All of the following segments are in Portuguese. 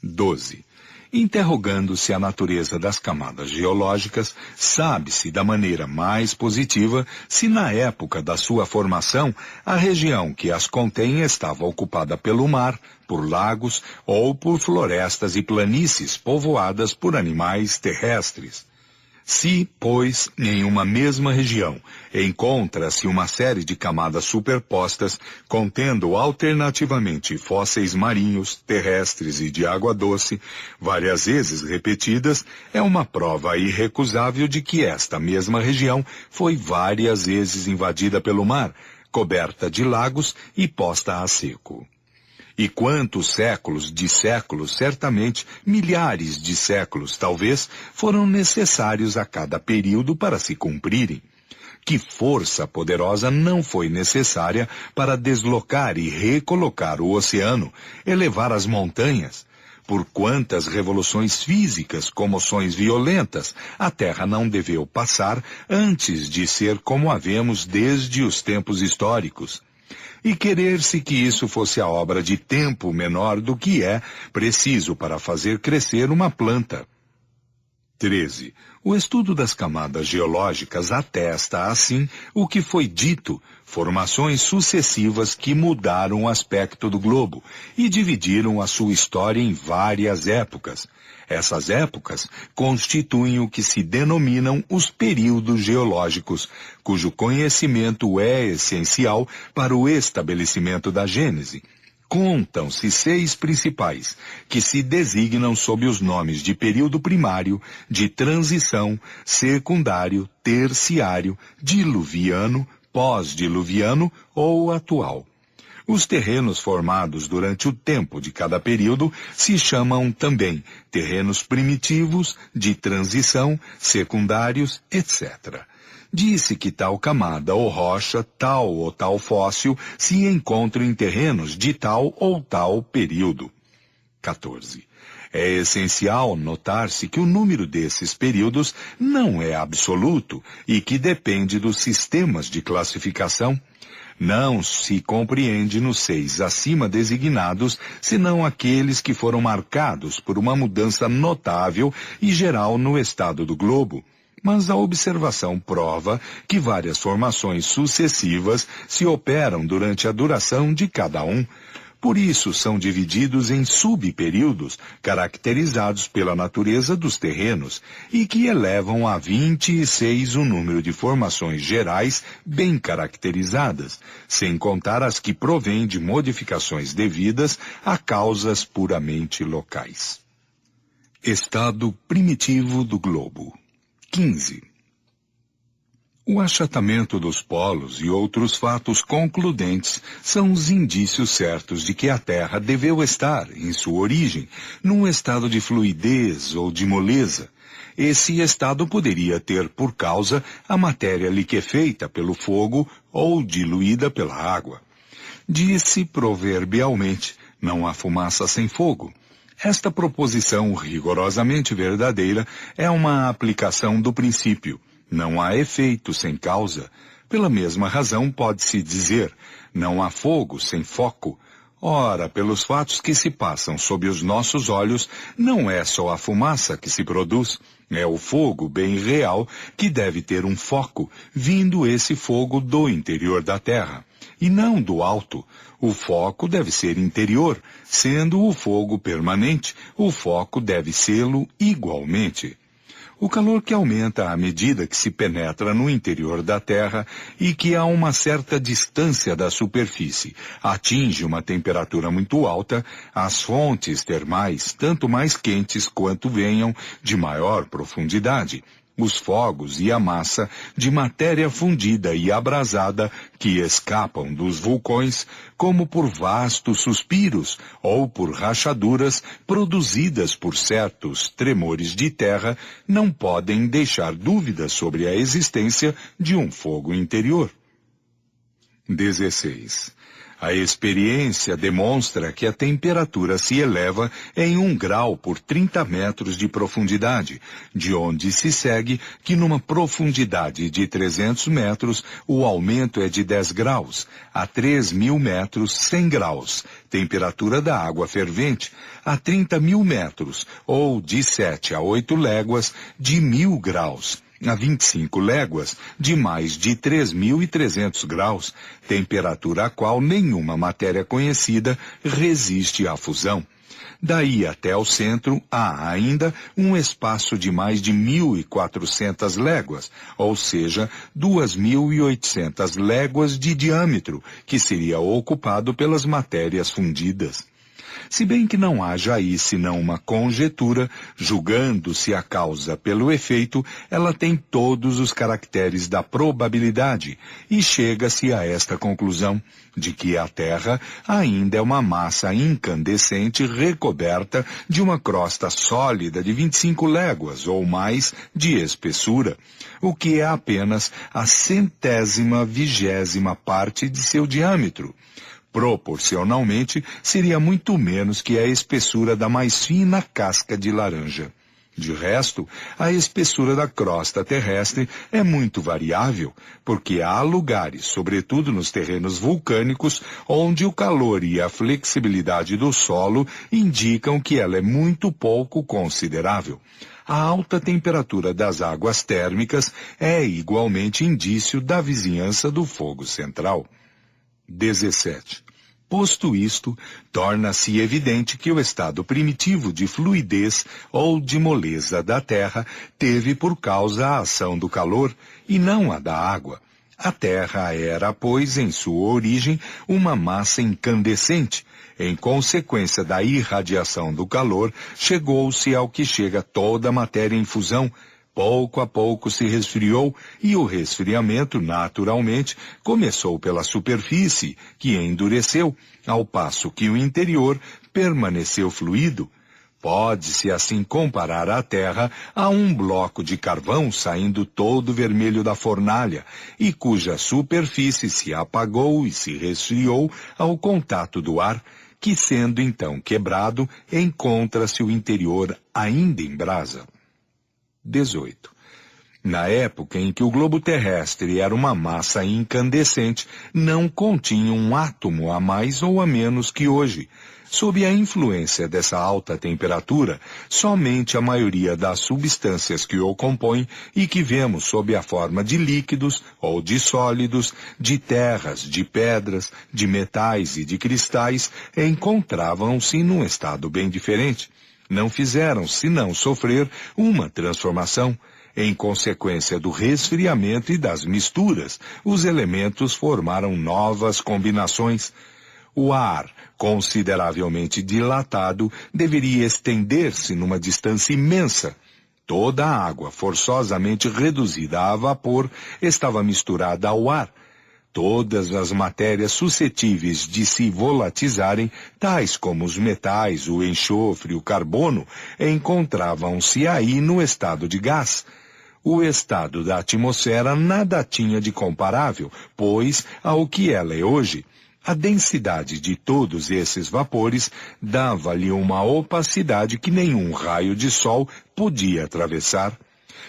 12. Interrogando-se a natureza das camadas geológicas, sabe-se da maneira mais positiva se na época da sua formação a região que as contém estava ocupada pelo mar, por lagos ou por florestas e planícies povoadas por animais terrestres. Se, pois, em uma mesma região encontra-se uma série de camadas superpostas, contendo alternativamente fósseis marinhos, terrestres e de água doce, várias vezes repetidas, é uma prova irrecusável de que esta mesma região foi várias vezes invadida pelo mar, coberta de lagos e posta a seco. E quantos séculos de séculos, certamente milhares de séculos, talvez, foram necessários a cada período para se cumprirem. Que força poderosa não foi necessária para deslocar e recolocar o oceano, elevar as montanhas? Por quantas revoluções físicas, comoções violentas, a Terra não deveu passar antes de ser como a vemos desde os tempos históricos? E querer-se que isso fosse a obra de tempo menor do que é preciso para fazer crescer uma planta. 13. O estudo das camadas geológicas atesta, assim, o que foi dito, formações sucessivas que mudaram o aspecto do globo e dividiram a sua história em várias épocas. Essas épocas constituem o que se denominam os períodos geológicos, cujo conhecimento é essencial para o estabelecimento da Gênese. Contam-se 6 principais, que se designam sob os nomes de período primário, de transição, secundário, terciário, diluviano, pós-diluviano ou atual. Os terrenos formados durante o tempo de cada período se chamam também terrenos primitivos, de transição, secundários, etc. Disse que tal camada ou rocha, tal ou tal fóssil, se encontra em terrenos de tal ou tal período. 14. É essencial notar-se que o número desses períodos não é absoluto e que depende dos sistemas de classificação. Não se compreende nos 6 acima designados, senão aqueles que foram marcados por uma mudança notável e geral no estado do globo. Mas a observação prova que várias formações sucessivas se operam durante a duração de cada um. Por isso são divididos em subperíodos, caracterizados pela natureza dos terrenos, e que elevam a 26 o número de formações gerais bem caracterizadas, sem contar as que provêm de modificações devidas a causas puramente locais. Estado primitivo do globo. 15. O achatamento dos polos e outros fatos concludentes são os indícios certos de que a Terra deveu estar, em sua origem, num estado de fluidez ou de moleza. Esse estado poderia ter por causa a matéria liquefeita pelo fogo ou diluída pela água. Disse proverbialmente, não há fumaça sem fogo. Esta proposição rigorosamente verdadeira é uma aplicação do princípio. Não há efeito sem causa. Pela mesma razão pode-se dizer, não há fogo sem foco. Ora, pelos fatos que se passam sob os nossos olhos, não é só a fumaça que se produz, é o fogo bem real que deve ter um foco, vindo esse fogo do interior da terra, e não do alto. O foco deve ser interior, sendo o fogo permanente, o foco deve sê-lo igualmente. O calor que aumenta à medida que se penetra no interior da Terra e que a uma certa distância da superfície atinge uma temperatura muito alta, as fontes termais, tanto mais quentes quanto venham de maior profundidade, os fogos e a massa de matéria fundida e abrasada que escapam dos vulcões, como por vastos suspiros ou por rachaduras produzidas por certos tremores de terra, não podem deixar dúvidas sobre a existência de um fogo interior. 16. A experiência demonstra que a temperatura se eleva em 1 grau por 30 metros de profundidade, de onde se segue que numa profundidade de 300 metros o aumento é de 10 graus, a 3.000 metros 100 graus, temperatura da água fervente, a 30.000 metros, ou de 7 a 8 léguas, de 1.000 graus. A 25 léguas, de mais de 3.300 graus, temperatura a qual nenhuma matéria conhecida resiste à fusão. Daí até o centro há ainda um espaço de mais de 1.400 léguas, ou seja, 2.800 léguas de diâmetro, que seria ocupado pelas matérias fundidas. Se bem que não haja aí senão uma conjetura, julgando-se a causa pelo efeito, ela tem todos os caracteres da probabilidade, e chega-se a esta conclusão, de que a Terra ainda é uma massa incandescente recoberta de uma crosta sólida de 25 léguas ou mais de espessura, o que é apenas a 100ª-vigésima parte de seu diâmetro. Proporcionalmente, seria muito menos que a espessura da mais fina casca de laranja. De resto, a espessura da crosta terrestre é muito variável, porque há lugares, sobretudo nos terrenos vulcânicos, onde o calor e a flexibilidade do solo indicam que ela é muito pouco considerável. A alta temperatura das águas térmicas é igualmente indício da vizinhança do fogo central. 17. Posto isto, torna-se evidente que o estado primitivo de fluidez ou de moleza da Terra teve por causa a ação do calor e não a da água. A Terra era, pois, em sua origem, uma massa incandescente. Em consequência da irradiação do calor, chegou-se ao que chega toda a matéria em fusão. Pouco a pouco se resfriou e o resfriamento, naturalmente, começou pela superfície, que endureceu, ao passo que o interior permaneceu fluido. Pode-se assim comparar a Terra a um bloco de carvão saindo todo vermelho da fornalha e cuja superfície se apagou e se resfriou ao contato do ar, que sendo então quebrado, encontra-se o interior ainda em brasa. 18. Na época em que o globo terrestre era uma massa incandescente, não continha um átomo a mais ou a menos que hoje. Sob a influência dessa alta temperatura, somente a maioria das substâncias que o compõem e que vemos sob a forma de líquidos ou de sólidos, de terras, de pedras, de metais e de cristais, encontravam-se num estado bem diferente. Não fizeram senão sofrer uma transformação. Em consequência do resfriamento e das misturas, os elementos formaram novas combinações. O ar, consideravelmente dilatado, deveria estender-se numa distância imensa. Toda a água, forçosamente reduzida a vapor, estava misturada ao ar. Todas as matérias suscetíveis de se volatilizarem, tais como os metais, o enxofre e o carbono, encontravam-se aí no estado de gás. O estado da atmosfera nada tinha de comparável, pois, ao que ela é hoje. A densidade de todos esses vapores dava-lhe uma opacidade que nenhum raio de sol podia atravessar.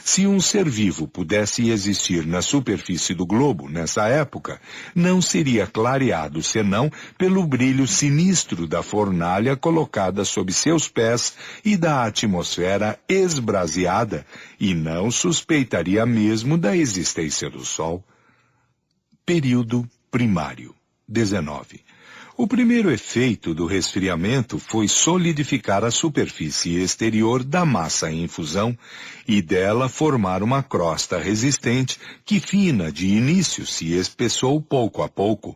Se um ser vivo pudesse existir na superfície do globo nessa época, não seria clareado senão pelo brilho sinistro da fornalha colocada sob seus pés e da atmosfera esbraseada, e não suspeitaria mesmo da existência do Sol. Período primário. 19. O primeiro efeito do resfriamento foi solidificar a superfície exterior da massa em fusão e dela formar uma crosta resistente que, fina de início, se espessou pouco a pouco.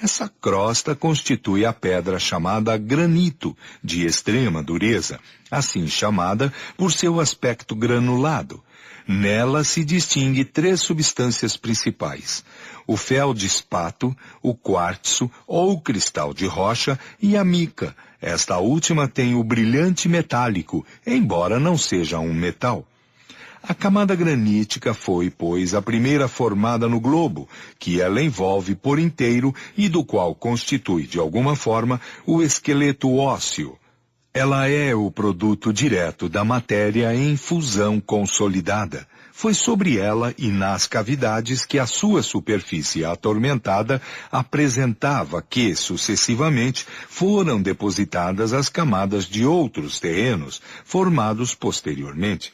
Essa crosta constitui a pedra chamada granito, de extrema dureza, assim chamada por seu aspecto granulado. Nela se distingue 3 substâncias principais: o feldespato, o quartzo ou cristal de rocha e a mica. Esta última tem o brilhante metálico, embora não seja um metal. A camada granítica foi, pois, a primeira formada no globo, que ela envolve por inteiro e do qual constitui, de alguma forma, o esqueleto ósseo. Ela é o produto direto da matéria em fusão consolidada. Foi sobre ela e nas cavidades que a sua superfície atormentada apresentava que, sucessivamente, foram depositadas as camadas de outros terrenos, formados posteriormente.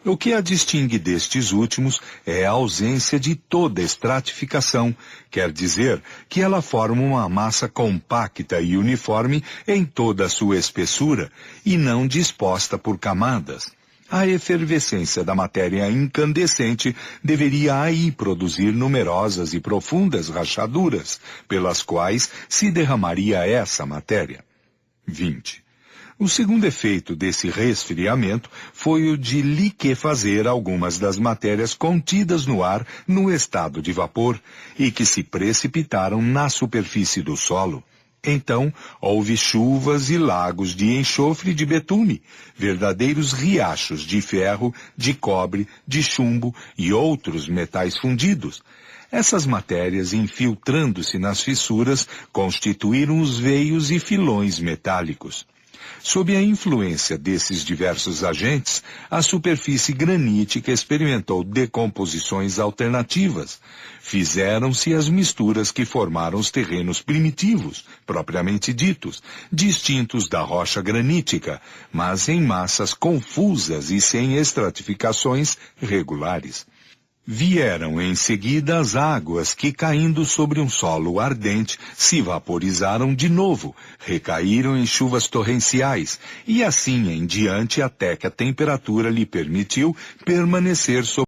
O que a distingue destes últimos é a ausência de toda estratificação, quer dizer que ela forma uma massa compacta e uniforme em toda a sua espessura e não disposta por camadas. A efervescência da matéria incandescente deveria aí produzir numerosas e profundas rachaduras, pelas quais se derramaria essa matéria. 20. O segundo efeito desse resfriamento foi o de liquefazer algumas das matérias contidas no ar no estado de vapor e que se precipitaram na superfície do solo. Então, houve chuvas e lagos de enxofre e de betume, verdadeiros riachos de ferro, de cobre, de chumbo e outros metais fundidos. Essas matérias, infiltrando-se nas fissuras, constituíram os veios e filões metálicos. Sob a influência desses diversos agentes, a superfície granítica experimentou decomposições alternativas. Fizeram-se as misturas que formaram os terrenos primitivos, propriamente ditos, distintos da rocha granítica, mas em massas confusas e sem estratificações regulares. Vieram em seguida as águas que, caindo sobre um solo ardente, se vaporizaram de novo, recaíram em chuvas torrenciais, e assim em diante até que a temperatura lhe permitiu permanecer sobre